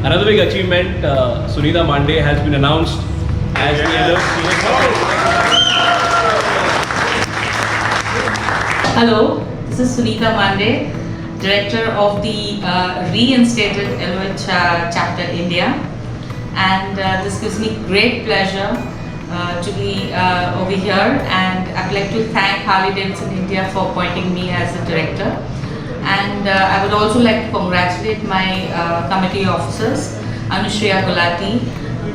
Another big achievement, Sunita Mande has been announced as the LOH. Hello, this is Sunita Mande, Director of the reinstated LOH Chapter India, and this gives me great pleasure to be over here, and I'd like to thank Harley Davidson India for appointing me as the Director, and I would also like to congratulate my committee officers, Anushriya Gulati,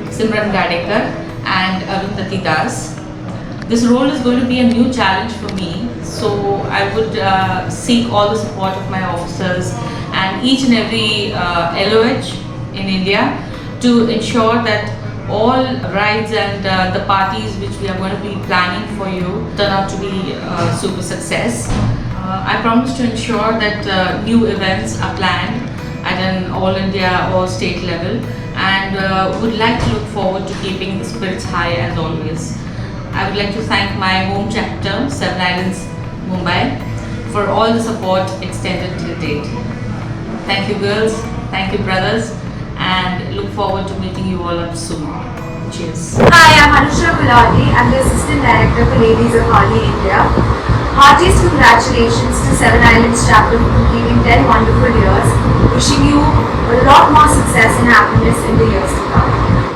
Simran Gadekar and Arundhati Das. This role is going to be a new challenge for me, so I would seek all the support of my officers and each and every LOH in India to ensure that all rides and the parties which we are going to be planning for you turn out to be a super success. I promise to ensure that new events are planned at an all India or state level, and would like to look forward to keeping the spirits high as always. I would like to thank my home chapter, Seven Islands, Mumbai, for all the support extended till date. Thank you girls, thank you brothers, and look forward to meeting you all up soon. Cheers. Hi, I'm Anushriya Gulati. I'm the Assistant Director for Ladies of Harley India. Heartiest congratulations to Seven Islands Chapter for completing 10 wonderful years. Wishing you a lot more success and happiness in the years to come.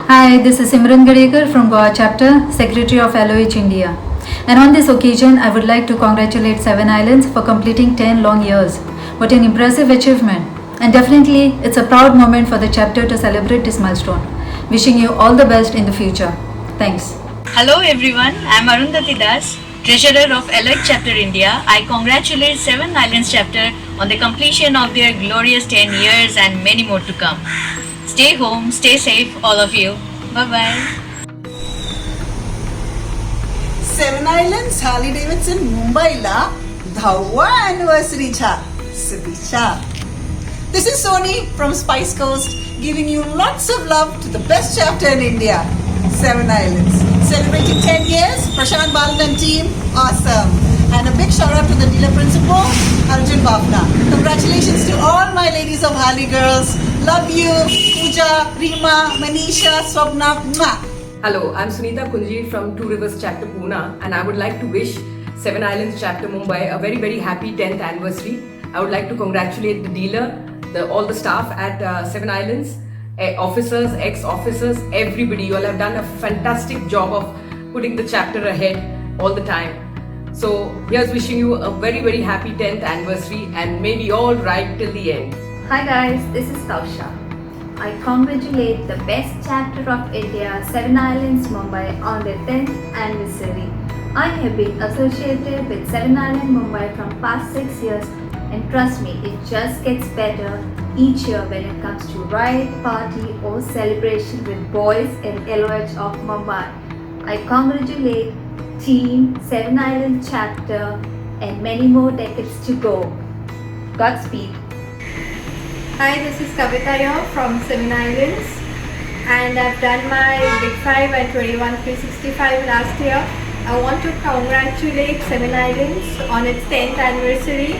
Hi, this is Simran Gadekar from Goa Chapter, Secretary of LOH India. And on this occasion, I would like to congratulate Seven Islands for completing 10 long years. What an impressive achievement. And definitely, it's a proud moment for the chapter to celebrate this milestone. Wishing you all the best in the future. Thanks. Hello everyone, I'm Arundhati Das, Treasurer of LOH Chapter India. I congratulate Seven Islands Chapter on the completion of their glorious 10 years and many more to come. Stay home, stay safe, all of you. Bye-bye. Seven Islands, Harley Davidson, Mumbai LOH 10वा anniversary cha. Subicha. This is Sony from Spice Coast, giving you lots of love to the best chapter in India, Seven Islands. Celebrating 10 years, Prashant Balan and team, awesome. And a big shout out to the dealer principal, Arjun Bhavna. Congratulations to all my ladies of Harley girls. Love you, Pooja, Rima, Manisha, Swapna. Mwah. Hello, I'm Sunita Kunji from Two Rivers Chapter Pune, and I would like to wish Seven Islands Chapter Mumbai a very, very happy 10th anniversary. I would like to congratulate the dealer, all the staff at Seven Islands, officers, ex-officers, everybody. You all have done a fantastic job of putting the chapter ahead all the time. So here's wishing you a very, very happy 10th anniversary, and may we all ride till the end. Hi guys, this is Tausha. I congratulate the best chapter of India, Seven Islands, Mumbai on their 10th anniversary. I have been associated with Seven Islands, Mumbai from past 6 years, and trust me, it just gets better each year when it comes to ride, party or celebration with boys in LOH of Mumbai. I congratulate Team Seven Islands Chapter and many more decades to go. Godspeed. Hi, this is Kavita here from Seven Islands, and I've done my Big 5 and 21 365 last year. I want to congratulate Seven Islands on its 10th anniversary,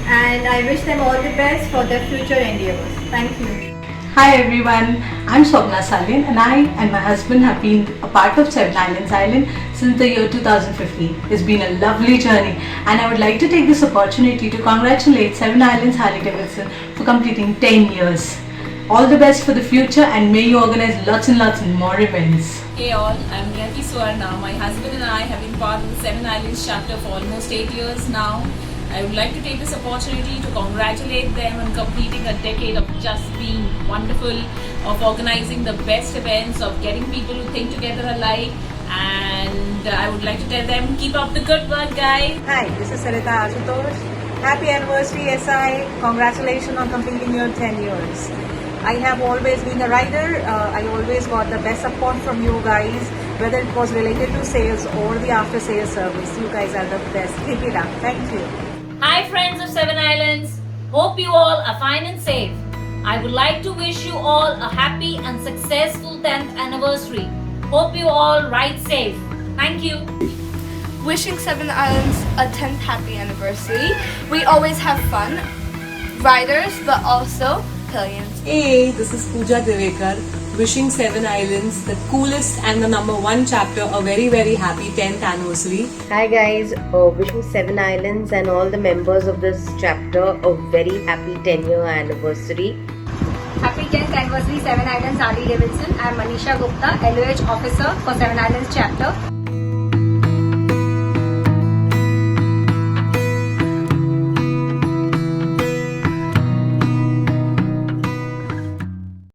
and I wish them all the best for their future endeavors. Thank you. Hi everyone, I'm Swapna Salin, and I and my husband have been a part of Seven Islands Island since the year 2015. It's been a lovely journey, and I would like to take this opportunity to congratulate Seven Islands Harley Davidson for completing 10 years. All the best for the future, and may you organize lots and lots more events. Hey all, I'm Niyati Suwarna. My husband and I have been part of the Seven Islands chapter for almost 8 years now. I would like to take this opportunity to congratulate them on completing a decade of just being wonderful, of organizing the best events, of getting people who think together alike, and I would like to tell them, keep up the good work guys. Hi, this is Sarita Ashutosh. Happy anniversary SI, congratulations on completing your 10 years. I have always been a rider, I always got the best support from you guys, whether it was related to sales or the after sales service. You guys are the best. Keep it up. Thank you. Hi friends of Seven Islands, hope you all are fine and safe. I would like to wish you all a happy and successful 10th anniversary. Hope you all ride safe. Thank you. Wishing Seven Islands a 10th happy anniversary. We always have fun, riders, but also battalions. Hey, this is Pooja Devekar, wishing Seven Islands, the coolest and the #1 chapter, a very, very happy 10th anniversary. Hi guys, wishing Seven Islands and all the members of this chapter a very happy 10-year anniversary. Happy 10th anniversary, Seven Islands, Harley Davidson. I am Manisha Gupta, LOH officer for Seven Islands chapter.